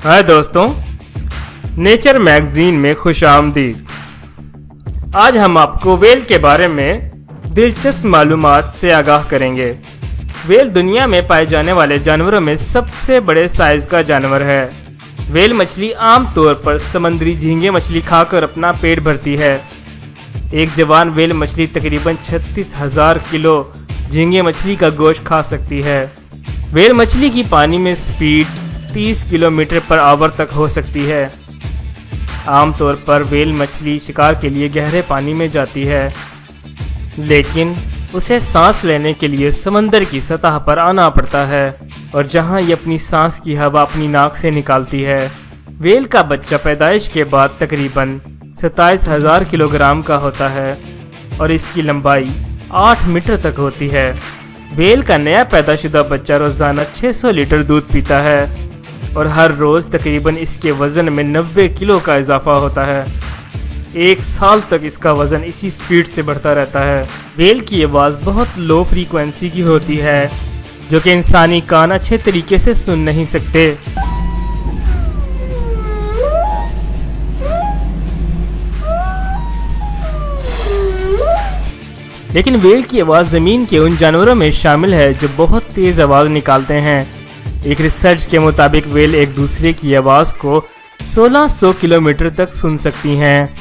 हाय दोस्तों, nature magazine में खुश आमदीद। आज हम आपको वेल के बारे में दिलचस्प मालूमात से आगाह करेंगे। वेल दुनिया में पाए जाने वाले जानवरों में सबसे बड़े साइज का जानवर है। वेल मछली आमतौर पर समुद्री झींगे मछली खाकर अपना पेट भरती है। एक जवान वेल मछली तकरीबन 36,000 किलो झींगे मछली का गोश्त खा सकती है। वेल मछली की पानी में स्पीड 30 किलोमीटर पर आवर तक हो सकती है। आमतौर पर वेल मछली शिकार के लिए गहरे पानी में जाती है, लेकिन उसे सांस लेने के लिए समंदर की सतह पर आना पड़ता है और जहां ये अपनी सांस की हवा अपनी नाक से निकालती है। वेल का बच्चा पैदाइश के बाद तकरीबन 27,000 किलोग्राम का होता है और इसकी लंबाई 8 मीटर तक होती है। वेल का नया पैदाशुदा बच्चा रोज़ाना 600 लीटर दूध पीता है और हर रोज़ तकरीबन इसके वज़न में 90 किलो का इजाफा होता है। एक साल तक इसका वज़न इसी स्पीड से बढ़ता रहता है। वेल की आवाज़ बहुत लो फ्रीक्वेंसी की होती है, जो कि इंसानी कान अच्छे तरीके से सुन नहीं सकते। लेकिन वेल की आवाज़ ज़मीन के उन जानवरों में शामिल है जो बहुत तेज़ आवाज़ निकालते हैं। एक रिसर्च के मुताबिक वेल एक दूसरे की आवाज़ को 1600 किलोमीटर तक सुन सकती हैं।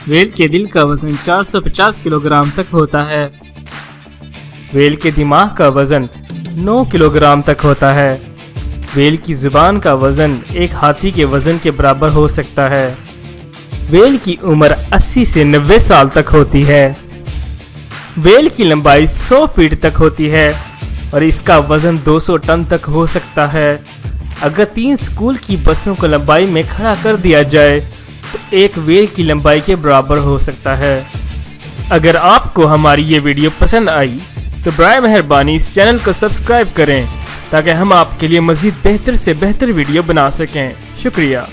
वेल के दिल का वज़न 450 किलोग्राम तक होता है। वेल के दिमाग का वज़न 9 किलोग्राम तक होता है। वेल की ज़ुबान का वज़न एक हाथी के वज़न के बराबर हो सकता है। वेल की उम्र 80 से 90 साल तक होती है। वेल की लंबाई 100 फीट तक होती है और इसका वज़न 200 टन तक हो सकता है। अगर 3 स्कूल की बसों को लंबाई में खड़ा कर दिया जाए तो एक वेल की लंबाई के बराबर हो सकता है। अगर आपको हमारी ये वीडियो पसंद आई तो बराए मेहरबानी इस चैनल को सब्सक्राइब करें ताकि हम आपके लिए मज़ीद बेहतर से बेहतर वीडियो बना सकें। शुक्रिया।